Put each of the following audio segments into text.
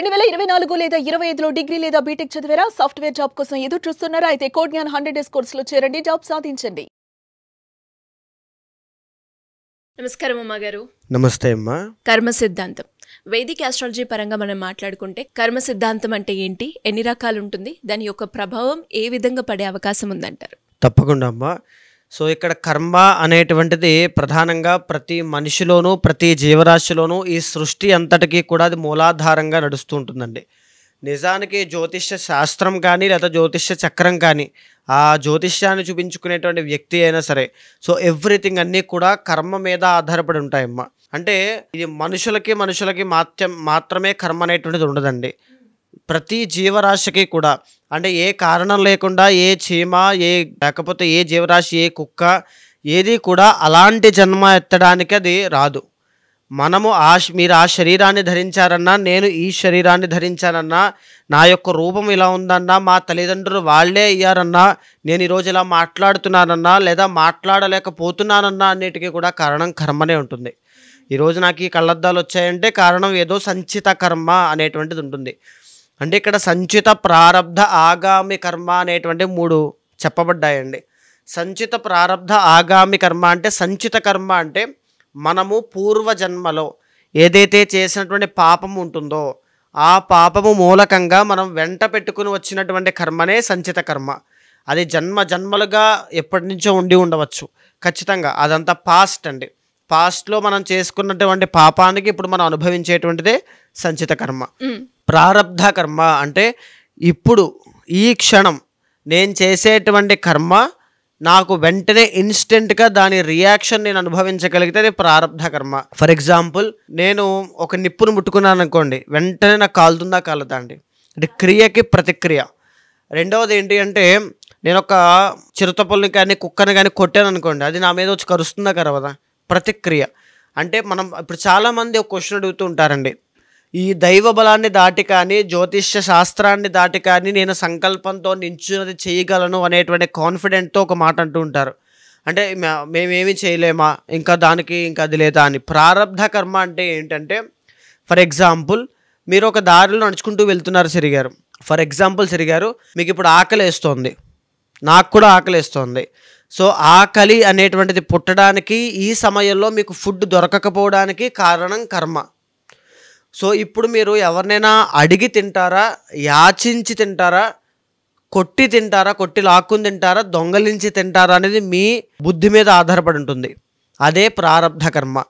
2024 లేదా 25లో డిగ్రీ లేదా బీటెక్ చదివారా? సాఫ్ట్‌వేర్ జాబ్ కోసం ఎదురు చూస్తున్నారా? అయితే కోడ్ జ్ఞాన్ 100 డేస్ కోర్సులో చేరండి, జాబ్ సాధించండి. నమస్కారం అమ్మ గారు. నమస్తే అమ్మా. కర్మ సిద్ధాంతం వేదిక ఆస్ట్రాలజీ పరంగా మనం మాట్లాడుకుంటే కర్మ సిద్ధాంతం అంటే ఏంటి, ఎన్ని రకాలు ఉంటుంది, దాని యొక్క ప్రభావం ఏ విధంగా పడే అవకాశం ఉందంటారు? తప్పకుండా అమ్మా. సో ఇక్కడ కర్మ అనేటువంటిది ప్రధానంగా ప్రతి మనిషిలోనూ ప్రతి జీవరాశిలోనూ ఈ సృష్టి అంతటికీ కూడా అది మూలాధారంగా నడుస్తూ ఉంటుందండి. నిజానికి జ్యోతిష్య శాస్త్రం కానీ లేదా జ్యోతిష్య చక్రం కానీ ఆ జ్యోతిష్యాన్ని చూపించుకునేటువంటి వ్యక్తి అయినా సరే, సో ఎవ్రీథింగ్ అన్నీ కూడా కర్మ మీద ఆధారపడి ఉంటాయమ్మా. అంటే ఇది మనుషులకి మాత్రమే కర్మ అనేటువంటిది ఉండదండి. ప్రతి జీవరాశికి కూడా, అంటే ఏ కారణం లేకుండా ఏ చీమ లేకపోతే ఏ జీవరాశి ఏ కుక్క ఏది కూడా అలాంటి జన్మ ఎత్తడానికి అది రాదు. మనము మీరు ఆ శరీరాన్ని ధరించారన్నా, నేను ఈ శరీరాన్ని ధరించానన్నా, నా యొక్క రూపం ఇలా ఉందన్నా, మా తల్లిదండ్రులు వాళ్ళే అయ్యారన్నా, నేను ఈరోజు ఇలా మాట్లాడుతున్నానన్నా లేదా మాట్లాడలేకపోతున్నానన్నా అన్నిటికీ కూడా కారణం కర్మనే ఉంటుంది. ఈరోజు నాకు ఈ కళ్ళద్దాలు వచ్చాయంటే కారణం ఏదో సంచిత కర్మ అనేటువంటిది ఉంటుంది. అంటే ఇక్కడ సంచిత, ప్రారబ్ధ, ఆగామి కర్మ అనేటువంటి 3 చెప్పబడ్డాయండి. సంచిత, ప్రారబ్ధ, ఆగామి కర్మ అంటే సంచిత కర్మ అంటే మనము పూర్వజన్మలో ఏదైతే చేసినటువంటి పాపం ఉంటుందో ఆ పాపము మూలకంగా మనం వెంట పెట్టుకుని వచ్చినటువంటి కర్మనే సంచిత కర్మ. అది జన్మలుగా ఎప్పటి నుంచో ఉండి ఉండవచ్చు ఖచ్చితంగా. అదంతా పాస్ట్ అండి. పాస్ట్లో మనం చేసుకున్నటువంటి పాపానికి ఇప్పుడు మనం అనుభవించేటువంటిదే సంచిత కర్మ. ప్రారబ్ధ కర్మ అంటే ఇప్పుడు ఈ క్షణం నేను చేసేటువంటి కర్మ నాకు వెంటనే ఇన్స్టెంట్గా దాని రియాక్షన్ నేను అనుభవించగలిగితే అది ప్రారబ్ధ కర్మ. ఫర్ ఎగ్జాంపుల్, నేను ఒక నిప్పును ముట్టుకున్నాను అనుకోండి, వెంటనే నాకు కాలుతుందా కాలుతా అండి, అంటే క్రియకి ప్రతిక్రియ. రెండవది ఏంటి అంటే, నేను ఒక చిరుతపుల్ని కానీ కుక్కని కానీ కొట్టాను అనుకోండి, అది నా మీద వచ్చి కరుస్తుందా కరవదా, ప్రతిక్రియ. అంటే మనం ఇప్పుడు చాలామంది ఒక క్వశ్చన్ అడుగుతూ ఉంటారండి, ఈ దైవ బలాన్ని దాటి కానీ జ్యోతిష్య శాస్త్రాన్ని దాటి కానీ నేను సంకల్పంతో నించున్నది చేయగలను అనేటువంటి కాన్ఫిడెంట్తో ఒక మాట అంటూ ఉంటారు. అంటే మేమేమి చేయలేమా, ఇంకా అది లేదా అని. ప్రారబ్ధ కర్మ అంటే ఏంటంటే, ఫర్ ఎగ్జాంపుల్ మీరు ఒక దారిలో నడుచుకుంటూ వెళ్తున్నారు సిరిగారు. ఫర్ ఎగ్జాంపుల్ సిరిగారు, మీకు ఇప్పుడు ఆకలి వేస్తోంది, నాకు కూడా ఆకలి వేస్తోంది. సో ఆకలి అనేటువంటిది పుట్టడానికి, ఈ సమయంలో మీకు ఫుడ్ దొరకకపోవడానికి కారణం కర్మ. సో ఇప్పుడు మీరు ఎవరినైనా అడిగి తింటారా, యాచించి తింటారా, కొట్టి తింటారా, కొట్టి లాక్కుని తింటారా, దొంగలించి తింటారా అనేది మీ బుద్ధి మీద ఆధారపడి ఉంటుంది. అదే ప్రారబ్ధ కర్మ.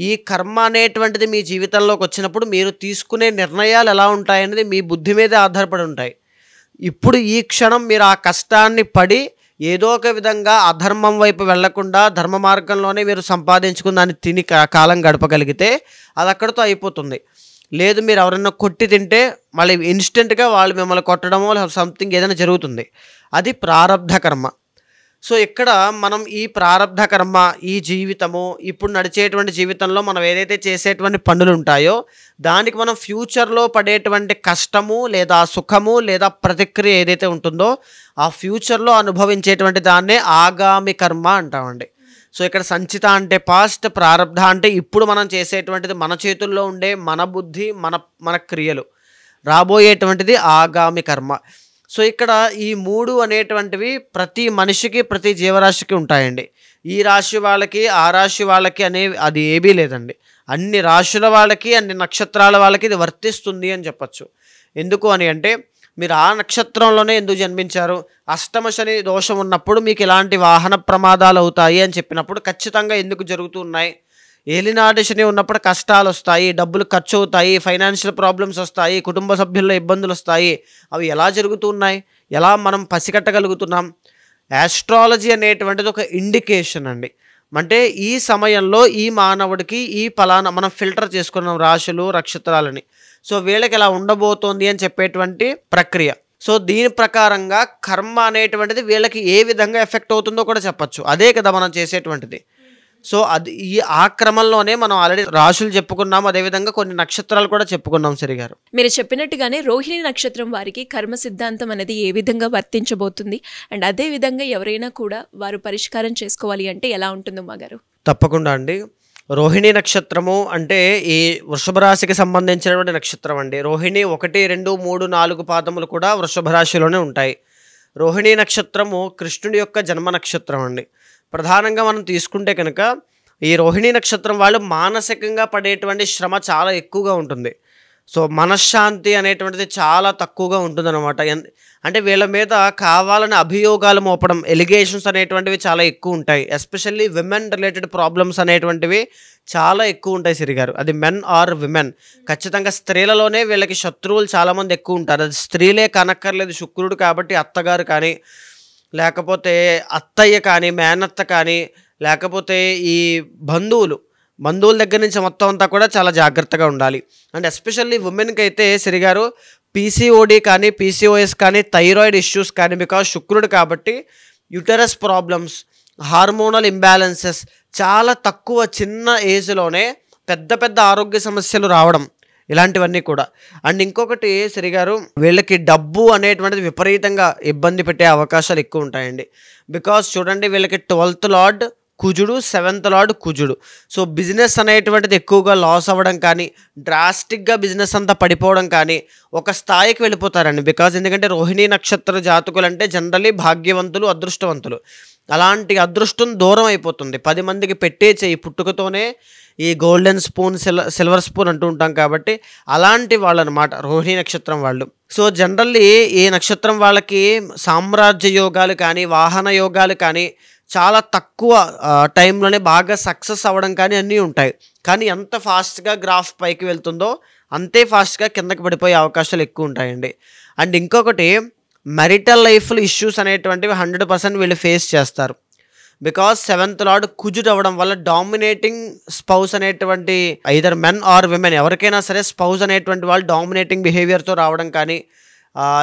ఈ కర్మ అనేటువంటిది మీ జీవితంలోకి వచ్చినప్పుడు మీరు తీసుకునే నిర్ణయాలు ఎలా ఉంటాయనేది మీ బుద్ధి మీదే ఆధారపడి ఉంటాయి. ఇప్పుడు ఈ క్షణం మీరు ఆ కష్టాన్ని పడి ఏదో ఒక విధంగా అధర్మం వైపు వెళ్లకుండా ధర్మ మార్గంలోనే మీరు సంపాదించుకున్న దాన్ని తిని కాలం గడపగలిగితే అది అక్కడితో అయిపోతుంది. లేదు, మీరు ఎవరైనా కొట్టి తింటే మళ్ళీ ఇన్స్టెంట్గా వాళ్ళు మిమ్మల్ని కొట్టడమో సంథింగ్ ఏదైనా జరుగుతుంది. అది ప్రారబ్ధ కర్మ. సో ఇక్కడ మనం ఈ ప్రారబ్ధ కర్మ, ఈ జీవితము, ఇప్పుడు నడిచేటువంటి జీవితంలో మనం ఏదైతే చేసేటువంటి పనులు ఉంటాయో దానికి మనం ఫ్యూచర్లో పడేటువంటి కష్టము లేదా సుఖము లేదా ప్రతిక్రియ ఏదైతే ఉంటుందో ఆ ఫ్యూచర్లో అనుభవించేటువంటి దాన్నే ఆగామి కర్మ అంటామండి. సో ఇక్కడ సంచిత అంటే పాస్ట్, ప్రారబ్ధ అంటే ఇప్పుడు మనం చేసేటువంటిది, మన చేతుల్లో ఉండే మన బుద్ధి, మన క్రియలు. రాబోయేటువంటిది ఆగామి కర్మ. సో ఇక్కడ ఈ 3 అనేటువంటివి ప్రతి మనిషికి ప్రతి జీవరాశికి ఉంటాయండి. ఈ రాశి వాళ్ళకి ఆ రాశి వాళ్ళకి అది ఏమీ లేదండి. అన్ని రాశుల వాళ్ళకి అన్ని నక్షత్రాల వాళ్ళకి ఇది వర్తిస్తుంది అని చెప్పచ్చు. ఎందుకు అని అంటే, మీరు ఆ నక్షత్రంలోనే ఎందుకు జన్మించారు, అష్టమ శని దోషం ఉన్నప్పుడు మీకు ఇలాంటి వాహన ప్రమాదాలు అవుతాయి అని చెప్పినప్పుడు ఖచ్చితంగా ఎందుకు జరుగుతూ ఉన్నాయి. ఏలినాటి శని ఉన్నప్పుడు కష్టాలు వస్తాయి, డబ్బులు ఖర్చు అవుతాయి, ఫైనాన్షియల్ ప్రాబ్లమ్స్ వస్తాయి, కుటుంబ సభ్యుల్లో ఇబ్బందులు వస్తాయి. అవి ఎలా జరుగుతున్నాయి, ఎలా మనం పసిగట్టగలుగుతున్నాం? ఆస్ట్రాలజీ అనేటువంటిది ఒక ఇండికేషన్ అండి. అంటే ఈ సమయంలో ఈ మానవుడికి ఈ ఫలానా మనం ఫిల్టర్ చేసుకున్నాం రాశులు నక్షత్రాలని, సో వీళ్ళకి ఎలా ఉండబోతోంది అని చెప్పేటువంటి ప్రక్రియ. సో దీని ప్రకారంగా కర్మ అనేటువంటిది వీళ్ళకి ఏ విధంగా ఎఫెక్ట్ అవుతుందో కూడా చెప్పచ్చు. అదే కదా మనం చేసేటువంటిది. సో అది ఆ క్రమంలోనే మనం ఆల్రెడీ రాశులు చెప్పుకున్నాం, అదేవిధంగా కొన్ని నక్షత్రాలు కూడా చెప్పుకున్నాం సరిగారు. మీరు చెప్పినట్టుగానే రోహిణి నక్షత్రం వారికి కర్మ సిద్ధాంతం అనేది ఏ విధంగా వర్తించబోతుంది, అండ్ అదే విధంగా ఎవరైనా కూడా వారు పరిష్కారం చేసుకోవాలి అంటే ఎలా ఉంటుందో మా గారు? తప్పకుండా అండి. రోహిణి నక్షత్రము అంటే ఈ వృషభ రాశికి సంబంధించినటువంటి నక్షత్రం అండి. రోహిణి 1, 2, 3, 4 పాదములు కూడా వృషభ రాశిలోనే ఉంటాయి. రోహిణి నక్షత్రము కృష్ణుడి యొక్క జన్మ నక్షత్రం అండి. ప్రధానంగా మనం తీసుకుంటే కనుక ఈ రోహిణి నక్షత్రం వాళ్ళు మానసికంగా పడేటువంటి శ్రమ చాలా ఎక్కువగా ఉంటుంది. సో మనశ్శాంతి అనేటువంటిది చాలా తక్కువగా ఉంటుందన్నమాట. అంటే వీళ్ళ మీద కావాలని అభియోగాలు మోపడం, ఎలిగేషన్స్ అనేటువంటివి చాలా ఎక్కువ ఉంటాయి. ఎస్పెషల్లీ విమెన్ రిలేటెడ్ ప్రాబ్లమ్స్ అనేటువంటివి చాలా ఎక్కువ ఉంటాయి సిరిగారు. అది మెన్ ఆర్ విమెన్, ఖచ్చితంగా స్త్రీలలోనే వీళ్ళకి శత్రువులు చాలామంది ఎక్కువ ఉంటారు. అది స్త్రీలే కనక్కర్లేదు, శుక్రుడు కాబట్టి అత్తగారు కానీ, లేకపోతే అత్తయ్య కానీ, మేనత్త కానీ, లేకపోతే ఈ బంధువుల దగ్గర నుంచి మొత్తం అంతా కూడా చాలా జాగ్రత్తగా ఉండాలి. అండ్ ఎస్పెషల్లీ ఉమెన్కి అయితే సిరిగారు పీసీఓడి కానీ, పీసీఓఎస్ కానీ, థైరాయిడ్ ఇష్యూస్ కానీ, బికాజ్ శుక్రుడు కాబట్టి యూటరస్ ప్రాబ్లమ్స్, హార్మోనల్ ఇంబ్యాలెన్సెస్ చాలా తక్కువ చిన్న ఏజ్లోనే పెద్ద పెద్ద ఆరోగ్య సమస్యలు రావడం, ఇలాంటివన్నీ కూడా. అండ్ ఇంకొకటి సిరిగారు వీళ్ళకి డబ్బు అనేటువంటిది విపరీతంగా ఇబ్బంది పెట్టే అవకాశాలు ఎక్కువ ఉంటాయండి. బికాజ్ చూడండి వీళ్ళకి 12th లార్డ్ కుజుడు, 7th లార్డ్ కుజుడు. సో బిజినెస్ అనేటువంటిది ఎక్కువగా లాస్ అవ్వడం కానీ, డ్రాస్టిక్గా బిజినెస్ అంతా పడిపోవడం కానీ, ఒక స్థాయికి వెళ్ళిపోతారండి. బికాజ్ ఎందుకంటే రోహిణి నక్షత్ర జాతకులు అంటే జనరల్లీ భాగ్యవంతులు, అదృష్టవంతులు. అలాంటి అదృష్టం దూరం అయిపోతుంది. 10 మందికి పెట్టే చెయ్యి పుట్టుకతోనే ఈ గోల్డెన్ స్పూన్, సిల్వర్ స్పూన్ అంటూ ఉంటాం కాబట్టి అలాంటి వాళ్ళు అనమాట రోహిణి నక్షత్రం వాళ్ళు. సో జనరల్లీ ఈ నక్షత్రం వాళ్ళకి సామ్రాజ్య యోగాలు కానీ, వాహన యోగాలు కానీ, చాలా తక్కువ టైంలోనే బాగా సక్సెస్ అవ్వడం కానీ అన్నీ ఉంటాయి. కానీ ఎంత ఫాస్ట్గా గ్రాఫ్ పైకి వెళ్తుందో అంతే ఫాస్ట్గా కిందకి పడిపోయే అవకాశాలు ఎక్కువ ఉంటాయండి. అండ్ ఇంకొకటి మ్యారిటల్ లైఫ్లో ఇష్యూస్ అనేటువంటివి 100% వీళ్ళు ఫేస్ చేస్తారు. బికాజ్ 7th లార్డ్ కుజుడు అవ్వడం వల్ల డామినేటింగ్ స్పౌస్ అనేటువంటి ఐదర్ మెన్ ఆర్ విమెన్ ఎవరికైనా సరే స్పౌస్ అనేటువంటి వాళ్ళు డామినేటింగ్ బిహేవియర్తో రావడం కానీ,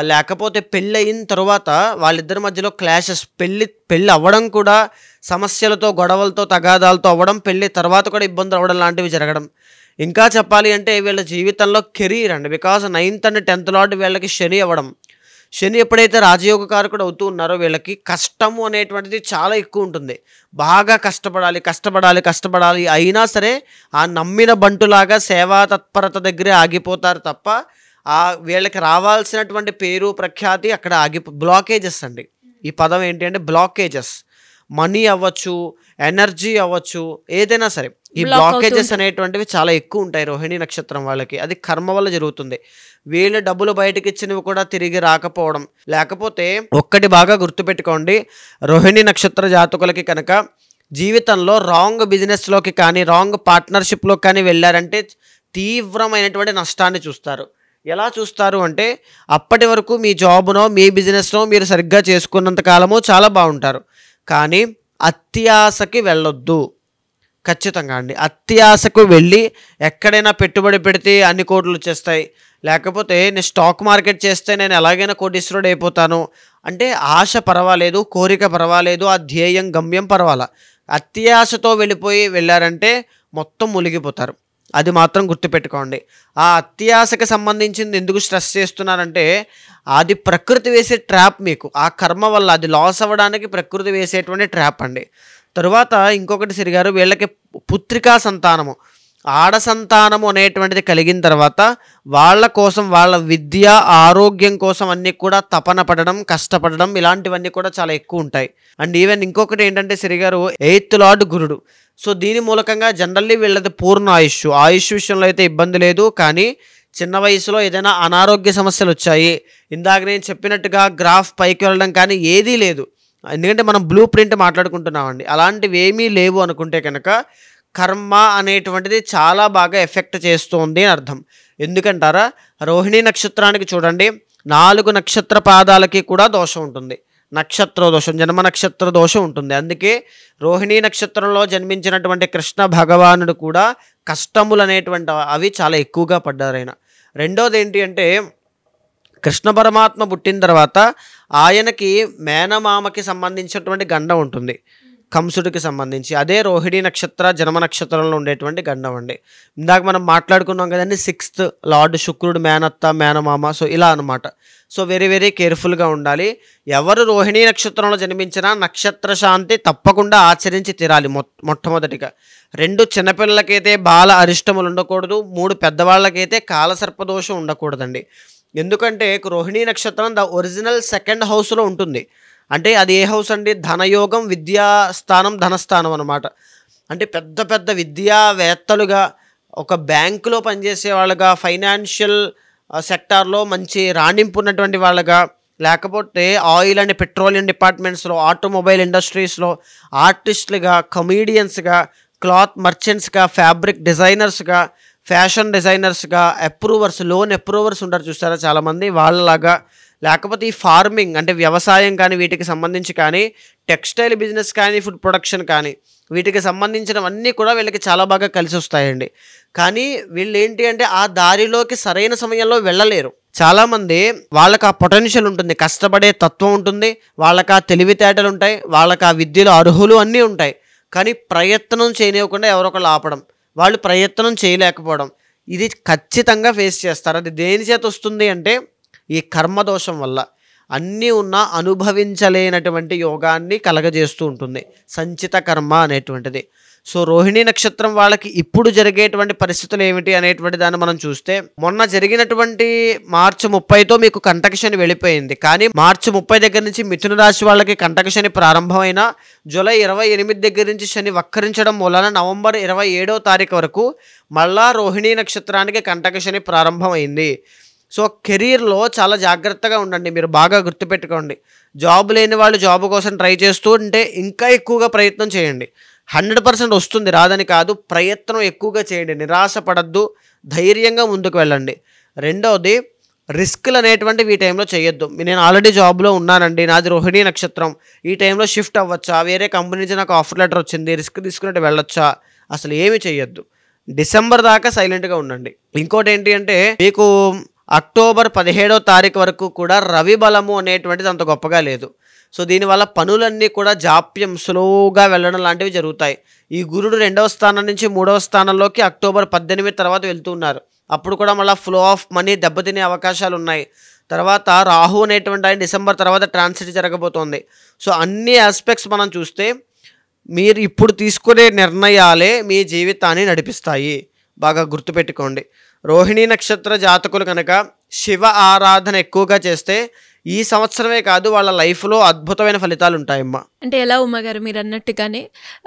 లేకపోతే పెళ్ళి అయిన తర్వాత వాళ్ళిద్దరి మధ్యలో క్లాషెస్, పెళ్ళి అవ్వడం కూడా సమస్యలతో, గొడవలతో, తగాదాలతో అవ్వడం, పెళ్ళి తర్వాత కూడా ఇబ్బందులు అవ్వడం లాంటివి జరగడం. ఇంకా చెప్పాలి అంటే వీళ్ళ జీవితంలో కెరీర్ అండి. Because 9th and 10th lord వీళ్ళకి శని అవ్వడం. శని ఎప్పుడైతే రాజయోగ కారకుడు అవుతూ ఉన్నారో వీళ్ళకి కష్టము అనేటువంటిది చాలా ఎక్కువ ఉంటుంది. బాగా కష్టపడాలి అయినా సరే ఆ నమ్మిన బంటులాగా సేవా తత్పరత దగ్గరే ఆగిపోతారు తప్ప వీళ్ళకి రావాల్సినటువంటి పేరు, ప్రఖ్యాతి అక్కడ బ్లాకేజెస్ అండి. ఈ పదం ఏంటి అంటే బ్లాకేజెస్. మనీ అవ్వచ్చు, ఎనర్జీ అవ్వచ్చు, ఏదైనా సరే ఈ బ్లాకేజెస్ అనేటువంటివి చాలా ఎక్కువ ఉంటాయి రోహిణి నక్షత్రం వాళ్ళకి. అది కర్మ వల్ల జరుగుతుంది. వీళ్ళు డబ్బులు బయటకి ఇచ్చినవి కూడా తిరిగి రాకపోవడం. లేకపోతే ఒక్కటి బాగా గుర్తుపెట్టుకోండి, రోహిణి నక్షత్ర జాతకులకి కనుక జీవితంలో రాంగ్ బిజినెస్లోకి కానీ, రాంగ్ పార్ట్నర్షిప్లోకి కానీ వెళ్ళారంటే తీవ్రమైనటువంటి నష్టాన్ని చూస్తారు. ఎలా చూస్తారు అంటే అప్పటి వరకు మీ జాబ్నో, మీ బిజినెస్నో మీరు సరిగ్గా చేసుకున్నంత కాలము చాలా బాగుంటారు. కానీ అత్యాశకి వెళ్ళొద్దు. ఖచ్చితంగా అండి, అత్యాశకు వెళ్ళి ఎక్కడైనా పెట్టుబడి పెడితే అన్ని కోట్లు వచ్చేస్తాయి, లేకపోతే నేను స్టాక్ మార్కెట్ చేస్తే నేను ఎలాగైనా కోటీశ్వరుడు అయిపోతాను అంటే ఆశ పర్వాలేదు, కోరిక పర్వాలేదు, ఆ ధ్యేయం, గమ్యం పర్వాలా. అత్యాశతో వెళ్ళారంటే మొత్తం మునిగిపోతారు. అది మాత్రం గుర్తుపెట్టుకోండి. ఆ అత్యాశకి సంబంధించింది ఎందుకు స్ట్రెస్ చేస్తున్నారంటే అది ప్రకృతి వేసే ట్రాప్. మీకు ఆ కర్మ వల్ల అది లాస్ అవ్వడానికి ప్రకృతి వేసేటువంటి ట్రాప్ అండి. తరువాత ఇంకొకటి సిరిగారు వీళ్ళకి పుత్రికా సంతానము, ఆడ సంతానము అనేటువంటిది కలిగిన తర్వాత వాళ్ళ కోసం, వాళ్ళ విద్య, ఆరోగ్యం కోసం అన్నీ కూడా తపన పడడం, కష్టపడడం, ఇలాంటివన్నీ కూడా చాలా ఎక్కువ ఉంటాయి. అండ్ ఈవెన్ ఇంకొకటి ఏంటంటే సిరిగారు 8th లార్డ్ గురుడు. సో దీని మూలకంగా జనరల్లీ వీళ్ళది పూర్ణ ఆయుష్ విషయంలో అయితే ఇబ్బంది లేదు. కానీ చిన్న వయసులో ఏదైనా అనారోగ్య సమస్యలు వచ్చాయి, ఇందాక నేను చెప్పినట్టుగా గ్రాఫ్ పైకి వెళ్ళడం కానీ ఏదీ లేదు. ఎందుకంటే మనం బ్లూ ప్రింట్ మాట్లాడుకుంటున్నామండి. అలాంటివి ఏమీ లేవు అనుకుంటే కనుక కర్మ అనేటువంటిది చాలా బాగా ఎఫెక్ట్ చేస్తుంది అని అర్థం. ఎందుకంటారా, రోహిణి నక్షత్రానికి చూడండి 4 నక్షత్ర పాదాలకి కూడా దోషం ఉంటుంది. నక్షత్ర దోషం, జన్మ నక్షత్ర దోషం ఉంటుంది. అందుకే రోహిణి నక్షత్రంలో జన్మించినటువంటి కృష్ణ భగవానుడు కూడా కష్టములు అనేటువంటి అవి చాలా ఎక్కువగా పడ్డారైన. రెండోది ఏంటి అంటే కృష్ణ పరమాత్మ పుట్టిన తర్వాత ఆయనకి మేనమామకి సంబంధించినటువంటి గండం ఉంటుంది. కంసుడికి సంబంధించి. అదే రోహిణీ నక్షత్ర జన్మ నక్షత్రంలో ఉండేటువంటి గండం అండి. ఇందాక మనం మాట్లాడుకున్నాం కదండి, 6th లార్డ్ శుక్రుడు మేనత్త మేనమామ. సో ఇలా అనమాట. సో వెరీ వెరీ కేర్ఫుల్గా ఉండాలి. ఎవరు రోహిణీ నక్షత్రంలో జన్మించినా నక్షత్ర శాంతి తప్పకుండా ఆచరించి తీరాలి. మొట్టమొదటిగా 2 చిన్నపిల్లలకైతే బాల అరిష్టములు ఉండకూడదు, 3 పెద్దవాళ్ళకైతే కాలసర్పదోషం ఉండకూడదండి. ఎందుకంటే రోహిణీ నక్షత్రం ద ఒరిజినల్ 2nd హౌస్లో ఉంటుంది. అంటే అది ఏ హౌస్ అండి? ధనయోగం, విద్యాస్థానం, ధనస్థానం అనమాట. అంటే పెద్ద పెద్ద విద్యావేత్తలుగా, ఒక బ్యాంకులో పనిచేసే వాళ్ళగా, ఫైనాన్షియల్ సెక్టార్లో మంచి రాణింపు ఉన్నటువంటి వాళ్ళగా, లేకపోతే ఆయిల్ అండ్ పెట్రోలియం డిపార్ట్మెంట్స్లో, ఆటోమొబైల్ ఇండస్ట్రీస్లో ఆర్టిస్టులుగా, కమీడియన్స్గా, క్లాత్ మర్చెంట్స్గా, ఫ్యాబ్రిక్ డిజైనర్స్గా, ఫ్యాషన్ డిజైనర్స్గా, అప్రూవర్స్, లోన్ అప్రూవర్స్ ఉంటారు చూస్తారా చాలామంది, వాళ్ళలాగా, లేకపోతే ఈ ఫార్మింగ్ అంటే వ్యవసాయం కానీ వీటికి సంబంధించి కానీ, టెక్స్టైల్ బిజినెస్ కానీ, ఫుడ్ ప్రొడక్షన్ కానీ వీటికి సంబంధించినవన్నీ కూడా వీళ్ళకి చాలా బాగా కలిసి వస్తాయండి. కానీ వీళ్ళు ఏంటి అంటే ఆ దారిలోకి సరైన సమయంలో వెళ్ళలేరు. చాలామంది వాళ్ళకి ఆ పొటెన్షియల్ ఉంటుంది, కష్టపడే తత్వం ఉంటుంది, వాళ్ళకి ఆ తెలివితేటలు ఉంటాయి, వాళ్ళకి ఆ విద్యలో అర్హులు అన్నీ ఉంటాయి. కానీ ప్రయత్నం చేయనివ్వకుండా ఎవరొకళ్ళు ఆపడం, వాళ్ళు ప్రయత్నం చేయలేకపోవడం, ఇది ఖచ్చితంగా ఫేస్ చేస్తారు. అది దేని చేత వస్తుంది అంటే ఈ కర్మదోషం వల్ల. అన్నీ ఉన్న అనుభవించలేనటువంటి యోగాన్ని కలగజేస్తూ ఉంటుంది సంచిత కర్మ అనేటువంటిది. సో రోహిణీ నక్షత్రం వాళ్ళకి ఇప్పుడు జరిగేటువంటి పరిస్థితులు ఏమిటి అనేటువంటి దాన్ని మనం చూస్తే, మొన్న జరిగినటువంటి మార్చి 30తో మీకు కంటక శని వెళ్ళిపోయింది. కానీ మార్చి 30 దగ్గర నుంచి మిథున రాశి వాళ్ళకి కంటక శని ప్రారంభమైన, జూలై 28 దగ్గర నుంచి శని వక్రించడం మూలన నవంబర్ 27వ తారీఖు వరకు మళ్ళా రోహిణీ నక్షత్రానికి కంటక శని ప్రారంభమైంది. సో కెరీర్లో చాలా జాగ్రత్తగా ఉండండి. మీరు బాగా గుర్తుపెట్టుకోండి. జాబ్ లేని వాళ్ళు జాబ్ కోసం ట్రై చేస్తూ ఉంటే ఇంకా ఎక్కువగా ప్రయత్నం చేయండి. 100% వస్తుంది, రాదని కాదు. ప్రయత్నం ఎక్కువగా చేయండి, నిరాశపడద్దు, ధైర్యంగా ముందుకు వెళ్ళండి. రెండవది, రిస్క్లు అనేటువంటివి ఈ టైంలో చేయొద్దు. నేను ఆల్రెడీ జాబ్లో ఉన్నానండి, నాది రోహిణీ నక్షత్రం, ఈ టైంలో షిఫ్ట్ అవ్వచ్చా, వేరే కంపెనీ నుంచి నాకు ఆఫర్ లెటర్ వచ్చింది, రిస్క్ తీసుకున్నట్టు వెళ్ళొచ్చా, అసలు ఏమీ చేయొద్దు. డిసెంబర్ దాకా సైలెంట్గా ఉండండి. ఇంకోటి ఏంటి అంటే, మీకు అక్టోబర్ 17వ తారీఖు వరకు కూడా రవి బలము అనేటువంటిది అంత గొప్పగా లేదు. సో దీనివల్ల పనులన్నీ కూడా జాప్యం, స్లోగా వెళ్ళడం లాంటివి జరుగుతాయి. ఈ గురుడు 2వ స్థానం నుంచి 3వ స్థానంలోకి అక్టోబర్ 18 తర్వాత వెళ్తున్నారు. అప్పుడు కూడా మళ్ళీ ఫ్లో ఆఫ్ మనీ దెబ్బతినే అవకాశాలు ఉన్నాయి. తర్వాత రాహు అనేటువంటి ఆయన డిసెంబర్ తర్వాత ట్రాన్సిట్ జరగబోతోంది. సో అన్ని ఆస్పెక్ట్స్ మనం చూస్తే మీరు ఇప్పుడు తీసుకునే నిర్ణయాలే మీ జీవితాన్ని నడిపిస్తాయి. బాగా గుర్తుపెట్టుకోండి. రోహిణీ నక్షత్ర జాతకులు కనుక శివ ఆరాధన ఎక్కువగా చేస్తే ఈ సంవత్సరమే కాదు, వాళ్ళ లైఫ్లో అద్భుతమైన ఫలితాలు ఉంటాయమ్మా. అంటే ఎలా ఉమ్మగారు మీరు అన్నట్టుగానే,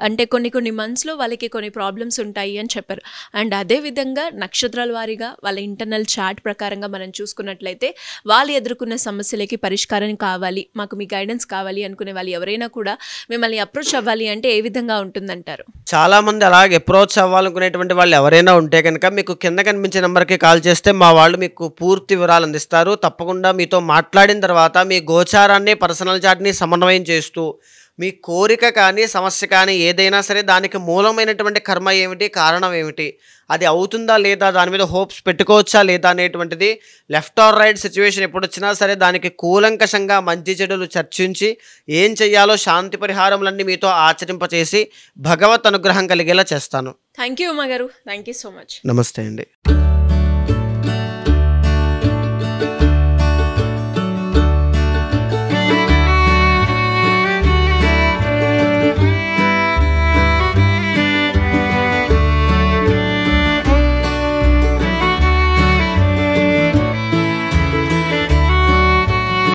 అంటే కొన్ని మంత్స్లో వాళ్ళకి కొన్ని ప్రాబ్లమ్స్ ఉంటాయి అని చెప్పారు. అండ్ అదేవిధంగా నక్షత్రాల వారీగా వాళ్ళ ఇంటర్నల్ చార్ట్ ప్రకారంగా మనం చూసుకున్నట్లయితే వాళ్ళు ఎదుర్కొన్న సమస్యలకి పరిష్కారం కావాలి, మాకు మీ గైడెన్స్ కావాలి అనుకునే వాళ్ళు ఎవరైనా కూడా మిమ్మల్ని అప్రోచ్ అవ్వాలి అంటే ఏ విధంగా ఉంటుందంటారు? చాలామంది అలాగే అప్రోచ్ అవ్వాలనుకునేటువంటి వాళ్ళు ఎవరైనా ఉంటే కనుక మీకు కింద కనిపించే నెంబర్కి కాల్ చేస్తే మా వాళ్ళు మీకు పూర్తి వివరాలు అందిస్తారు. తప్పకుండా మీతో మాట్లాడిన తర్వాత మీ గోచారాన్ని, పర్సనల్ చార్ట్ని సమన్వయం చేస్తూ మీ కోరిక కానీ, సమస్య కానీ ఏదైనా సరే దానికి మూలమైనటువంటి కర్మ ఏమిటి, కారణం ఏమిటి, అది అవుతుందా లేదా, దాని మీద హోప్స్ పెట్టుకోవచ్చా లేదా అనేటువంటిది, లెఫ్ట్ ఆర్ రైట్ సిచ్యువేషన్ ఎప్పుడు వచ్చినా సరే దానికి కూలంకషంగా మంచి చెడులు చర్చించి ఏం చెయ్యాలో శాంతి పరిహారములన్నీ మీతో ఆచరింపచేసి భగవత్ అనుగ్రహం కలిగేలా చేస్తాను. థ్యాంక్ యూ ఉమ్మగారు, థ్యాంక్ యూ సో మచ్. నమస్తే అండి.